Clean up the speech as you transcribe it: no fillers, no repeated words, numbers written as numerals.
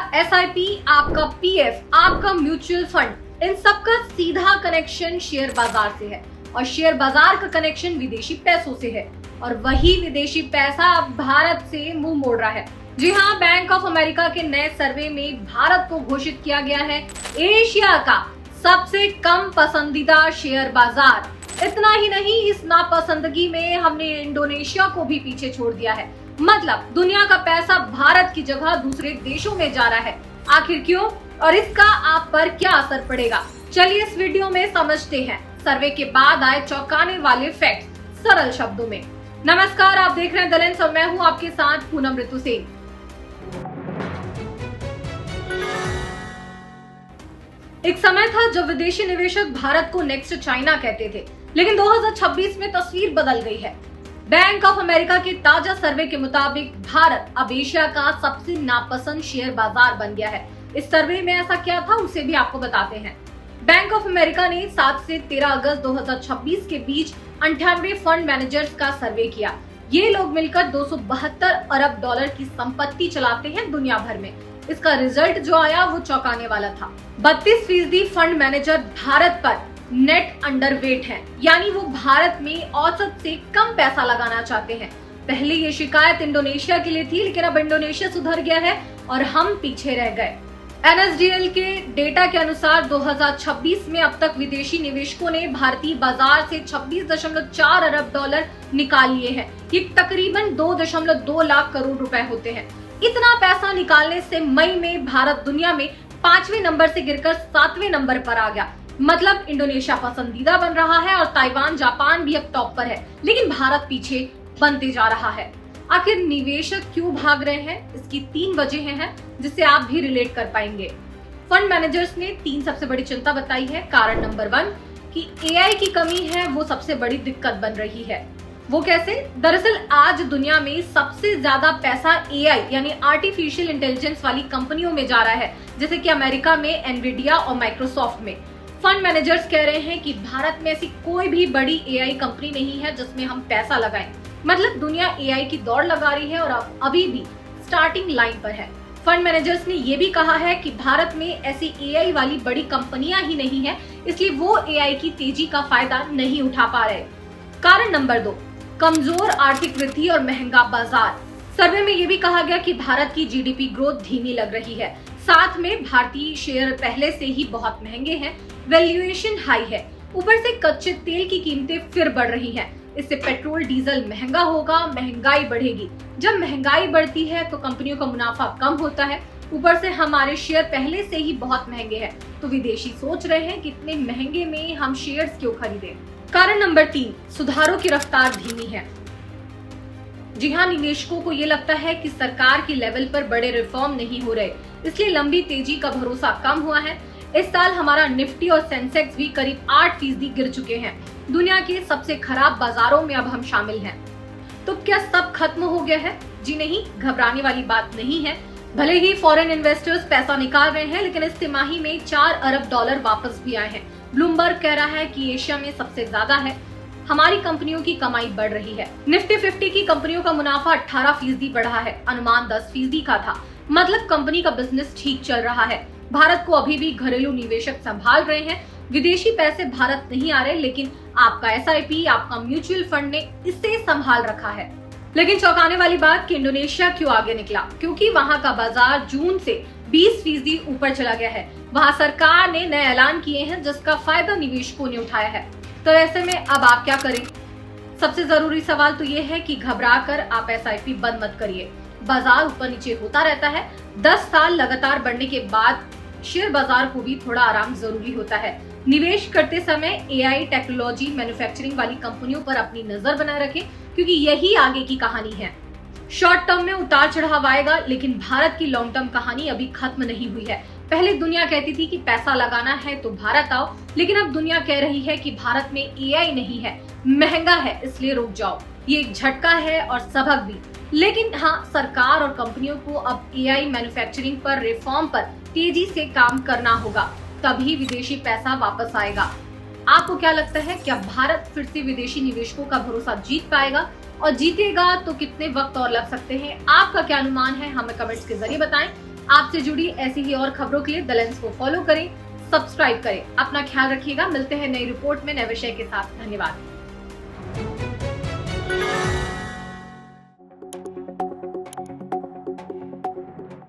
SIP, आपका PF, आपका mutual fund, इन सब का सीधा कनेक्शन शेयर बाजार से है और शेयर बाजार का कनेक्शन विदेशी पैसों से है और वही विदेशी पैसा अब भारत से मुंह मोड़ रहा है। जी हाँ, बैंक ऑफ अमेरिका के नए सर्वे में भारत को घोषित किया गया है एशिया का सबसे कम पसंदीदा शेयर बाजार। इतना ही नहीं, इस नापसंदगी में हमने इंडोनेशिया को भी पीछे छोड़ दिया है। मतलब दुनिया का पैसा भारत की जगह दूसरे देशों में जा रहा है। आखिर क्यों और इसका आप पर क्या असर पड़ेगा, चलिए इस वीडियो में समझते हैं। सर्वे के बाद आए चौंकाने वाले फैक्ट्स सरल शब्दों में। नमस्कार, आप देख रहे हैं द लेंस और मैं हूं आपके साथ पूनम ऋतु सिंह। एक समय था जब विदेशी निवेशक भारत को नेक्स्ट चाइना कहते थे, लेकिन 2026 में तस्वीर बदल गई है। बैंक ऑफ अमेरिका के ताजा सर्वे के मुताबिक भारत अब एशिया का सबसे नापसंद शेयर बाजार बन गया है। इस सर्वे में ऐसा क्या था उसे भी आपको बताते हैं। बैंक ऑफ अमेरिका ने 7 से 13 अगस्त 2026 के बीच 98 फंड मैनेजर्स का सर्वे किया। ये लोग मिलकर 272 अरब डॉलर की संपत्ति चलाते हैं दुनिया भर में। इसका रिजल्ट जो आया वो चौंकाने वाला था। 32% फंड मैनेजर भारत पर नेट अंडरवेट हैं, यानी वो भारत में औसत से कम पैसा लगाना चाहते हैं। पहले ये शिकायत इंडोनेशिया के लिए थी, लेकिन अब इंडोनेशिया सुधर गया है और हम पीछे रह गए। NSDL के डेटा के अनुसार 2026 में अब तक विदेशी निवेशकों ने भारतीय बाजार से 26.4 अरब डॉलर निकाल लिए हैं। ये तकरीबन 2.2 लाख करोड़ रुपए होते हैं। इतना पैसा निकालने से मई में भारत दुनिया में 5वें नंबर से गिरकर 7वें नंबर पर आ गया। मतलब इंडोनेशिया पसंदीदा बन रहा है और ताइवान, जापान भी अब टॉप पर है, लेकिन भारत पीछे बनते जा रहा है। आखिर निवेशक क्यों भाग रहे हैं? इसकी 3 वजह हैं जिससे आप भी रिलेट कर पाएंगे। फंड मैनेजर्स ने 3 सबसे बड़ी चिंता बताई है। कारण नंबर 1 कि AI की कमी है, वो सबसे बड़ी दिक्कत बन रही है। वो कैसे? दरअसल आज दुनिया में सबसे ज्यादा पैसा AI यानी आर्टिफिशियल इंटेलिजेंस वाली कंपनियों में जा रहा है, जैसे कि अमेरिका में एनवीडिया और माइक्रोसॉफ्ट में। फंड मैनेजर्स कह रहे हैं कि भारत में ऐसी कोई भी बड़ी AI कंपनी नहीं है जिसमें हम पैसा लगाएं। मतलब दुनिया AI की दौड़ लगा रही है और अभी भी स्टार्टिंग लाइन पर है। फंड मैनेजर्स ने ये भी कहा है कि भारत में ऐसी AI वाली बड़ी कंपनियां ही नहीं है, इसलिए वो AI की तेजी का फायदा नहीं उठा पा रहे। कारण नंबर 2 कमजोर आर्थिक वृद्धि और महंगा बाजार। सर्वे में ये भी कहा गया कि भारत की GDP ग्रोथ धीमी लग रही है। साथ में भारतीय शेयर पहले से ही बहुत महंगे हैं, वैल्यूएशन हाई है, ऊपर से कच्चे तेल की कीमतें फिर बढ़ रही हैं। इससे पेट्रोल डीजल महंगा होगा, महंगाई बढ़ेगी। जब महंगाई बढ़ती है तो कंपनियों का मुनाफा कम होता है। ऊपर से हमारे शेयर पहले से ही बहुत महंगे हैं, तो विदेशी सोच रहे हैं कि इतने महंगे में हम शेयर्स क्यों खरीदें। कारण नंबर 3 सुधारों की रफ्तार धीमी है। जी हाँ, निवेशकों को ये लगता है कि सरकार के लेवल पर बड़े रिफॉर्म नहीं हो रहे, इसलिए लंबी तेजी का भरोसा कम हुआ है। इस साल हमारा निफ्टी और सेंसेक्स भी करीब 8% गिर चुके हैं। दुनिया के सबसे खराब बाजारों में अब हम शामिल हैं। तो क्या सब खत्म हो गया है? जी नहीं, घबराने वाली बात नहीं है। भले ही फॉरेन इन्वेस्टर्स पैसा निकाल रहे हैं, लेकिन इस तिमाही में 4 अरब डॉलर वापस भी आए हैं। ब्लूमबर्ग कह रहा है कि एशिया में सबसे ज्यादा है। हमारी कंपनियों की कमाई बढ़ रही है। निफ्टी 50 की कंपनियों का मुनाफा 18% बढ़ा है, अनुमान 10% का था। मतलब कंपनी का बिजनेस ठीक चल रहा है। भारत को अभी भी घरेलू निवेशक संभाल रहे हैं। विदेशी पैसे भारत नहीं आ रहे, लेकिन आपका SIP, आपका म्यूचुअल फंड ने इसे संभाल रखा है। लेकिन चौंकाने वाली बात कि इंडोनेशिया क्यों आगे निकला, क्योंकि वहां का बाजार जून से 20% ऊपर चला गया है। वहां सरकार ने नए ऐलान किए हैं जिसका फायदा निवेशकों ने उठाया है। तो ऐसे में अब आप क्या करें? सबसे जरूरी सवाल तो ये है कि घबरा कर आप SIP बंद मत करिए। बाजार ऊपर नीचे होता रहता है। 10 साल लगातार बढ़ने के बाद शेयर बाजार को भी थोड़ा आराम जरूरी होता है। निवेश करते समय AI, टेक्नोलॉजी, मैन्युफैक्चरिंग वाली कंपनियों पर अपनी नजर बनाए रखें, क्योंकि यही आगे की कहानी है। शॉर्ट टर्म में उतार चढ़ाव आएगा, लेकिन भारत की लॉन्ग टर्म कहानी अभी खत्म नहीं हुई है। पहले दुनिया कहती थी कि पैसा लगाना है तो भारत आओ, लेकिन अब दुनिया कह रही है कि भारत में AI नहीं है, महंगा है, इसलिए रुक जाओ। ये एक झटका है और सबक भी। लेकिन हाँ, सरकार और कंपनियों को अब AI, मैन्युफैक्चरिंग पर, रिफॉर्म पर तेजी से काम करना होगा, तभी विदेशी पैसा वापस आएगा। आपको क्या लगता है, क्या भारत फिर से विदेशी निवेशकों का भरोसा जीत पाएगा? और जीतेगा तो कितने वक्त और लग सकते हैं? आपका क्या अनुमान है? हमें कमेंट्स के जरिए बताएं। आपसे जुड़ी ऐसी ही और खबरों के लिए द लेंस को फॉलो करें, सब्सक्राइब करें। अपना ख्याल रखिएगा। मिलते हैं नई रिपोर्ट में नए विषय के साथ। धन्यवाद।